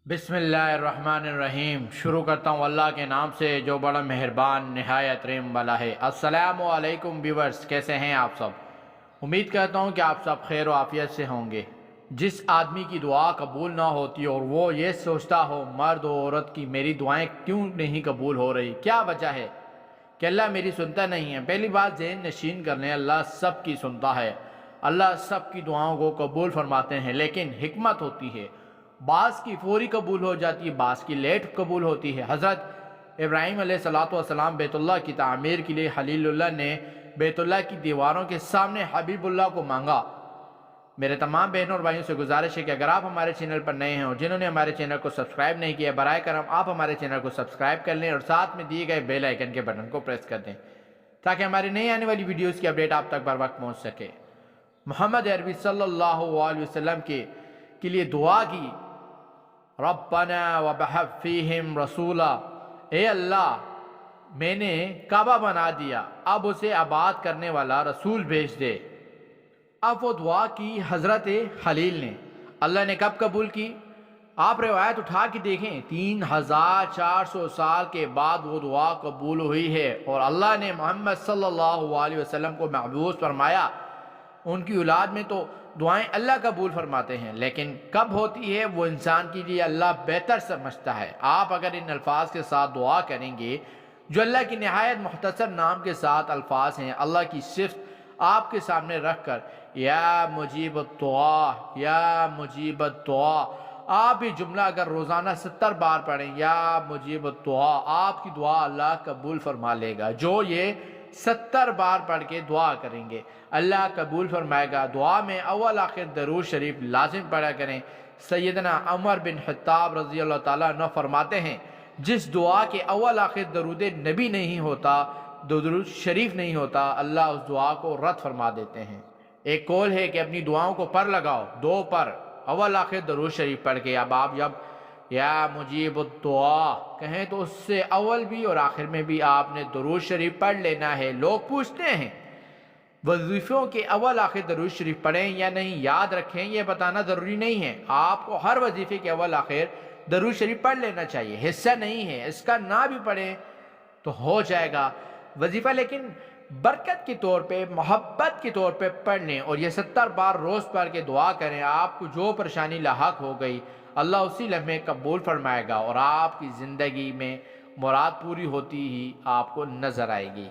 बिस्मिल्लाहिर्रहमानिर्रहीम। शुरू करता हूँ अल्लाह के नाम से जो बड़ा मेहरबान नहायत रहम वाला है। अस्सलामु अलैकुम व्यूअर्स, कैसे हैं आप सब? उम्मीद करता हूँ कि आप सब खैर और आफियत से होंगे। जिस आदमी की दुआ कबूल ना होती और वो ये सोचता हो मर्द और औरत की मेरी दुआएं क्यों नहीं कबूल हो रही, क्या वजह है कि अल्लाह मेरी सुनता नहीं है? पहली बात ज़हन नशीन कर लें, अल्लाह सब की सुनता है, अल्लाह सब की दुआओं को कबूल फरमाते हैं। लेकिन हिकमत होती है, बास की फौरी कबूल हो जाती है, बास की लेट कबूल होती है। हज़रत इब्राहीम अलैहिस्सलाम बैतुल्लाह की तामीर के लिए खलीलुल्लाह ने बैतुल्लाह की दीवारों के सामने हबीबुल्लाह को मांगा। मेरे तमाम बहनों और भाइयों से गुजारिश है कि अगर आप हमारे चैनल पर नए हैं और जिन्होंने हमारे चैनल को सब्सक्राइब नहीं किया, बराए करम आप हमारे चैनल को सब्सक्राइब कर लें और साथ में दिए गए बेल आइकन के बटन को प्रेस कर दें ताकि हमारी नई आने वाली वीडियोज़ की अपडेट आप तक बर वक्त पहुँच सके। मोहम्मद अरबी सल्लल्लाहु अलैहि वसल्लम के लिए दुआ की, रब्बना वबअथ फीहिम रसूला, ए अल्लाह मैंने काबा बना दिया, अब उसे आबाद करने वाला रसूल भेज दे। अब वो दुआ की हज़रत खलील ने। अल्लाह ने कब कबूल की? आप रिवायत उठा के देखें, 3400 साल के बाद वो दुआ कबूल हुई है और अल्लाह ने मोहम्मद सल्लल्लाहु अलैहि वसल्लम को महबूस फरमाया। उनकी औलाद में तो दुआएं अल्लाह कबूल फरमाते हैं, लेकिन कब होती है वो इंसान के लिए अल्लाह बेहतर समझता है। आप अगर इन अल्फाज के साथ दुआ करेंगे जो अल्लाह की नहायत मुख्तसर नाम के साथ अल्फाज हैं, अल्लाह की सिफ्त आपके सामने रख कर, या मुजीब दुआ, या मुजीब दुआ, आप ये जुमला अगर रोज़ाना 70 बार पढ़ें, या मुजीब दुआ, आपकी दुआ अल्लाह कबूल फरमा लेगा। जो ये 70 बार पढ़ के दुआ करेंगे अल्लाह कबूल फरमाएगा। दुआ में अव्वल आखिर दरूद शरीफ लाजिम पढ़ा करें। सैयदना उमर बिन खत्ताब रज़ी अल्लाह ताला अन्हु फरमाते हैं, जिस दुआ के अव्वल आखिर दरूद नबी नहीं होता, दरूद शरीफ नहीं होता, अल्लाह उस दुआ को रद्द फरमा देते हैं। एक कौल है कि अपनी दुआओं को पर लगाओ, दो पर अव्वल आखिर दरूद शरीफ पढ़ के। अब आप जब या मुजीब दुआ कहें तो उससे अव्वल भी और आखिर में भी आपने दरूद शरीफ पढ़ लेना है। लोग पूछते हैं वजीफ़ों के अव्वल आखिर दरूद शरीफ पढ़ें या नहीं, याद रखें ये बताना ज़रूरी नहीं है। आपको हर वजीफ़े के अव्वल आखिर दरूद शरीफ पढ़ लेना चाहिए, हिस्सा नहीं है। इसका ना भी पढ़ें तो हो जाएगा वजीफ़ा, लेकिन बरकत के तौर पे, मोहब्बत के तौर पे पढ़ लें और ये 70 बार रोज़ पढ़ के दुआ करें। आपको जो परेशानी लाहक हो गई अल्लाह उसी लम्हे कबूल फरमाएगा और आपकी ज़िंदगी में मुराद पूरी होती ही आपको नज़र आएगी।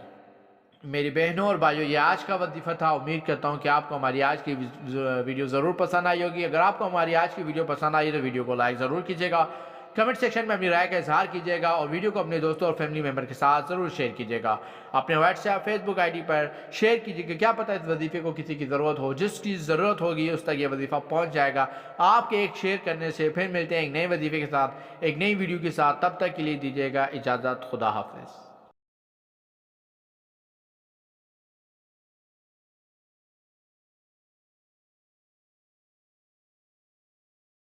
मेरी बहनों और भाइयों, ये आज का वजीफ़ा था। उम्मीद करता हूँ कि आपको हमारी आज की वीडियो ज़रूर पसंद आई होगी। अगर आपको हमारी आज की वीडियो पसंद आई तो वीडियो को लाइक ज़रूर कीजिएगा, कमेंट सेक्शन में अपनी राय का इजहार कीजिएगा और वीडियो को अपने दोस्तों और फैमिली मेम्बर के साथ ज़रूर शेयर कीजिएगा। अपने व्हाट्सएप फेसबुक आईडी पर शेयर कीजिएगा, क्या पता इस वजीफ़े को किसी की ज़रूरत हो। जिसकी ज़रूरत होगी उस तक ये वजीफ़ा पहुँच जाएगा। आपके एक शेयर करने से फिर मिलते हैं एक नए वजीफ़े के साथ, एक नई वीडियो के साथ। तब तक के लिए दीजिएगा इजाज़त। खुदा हाफ़िज़।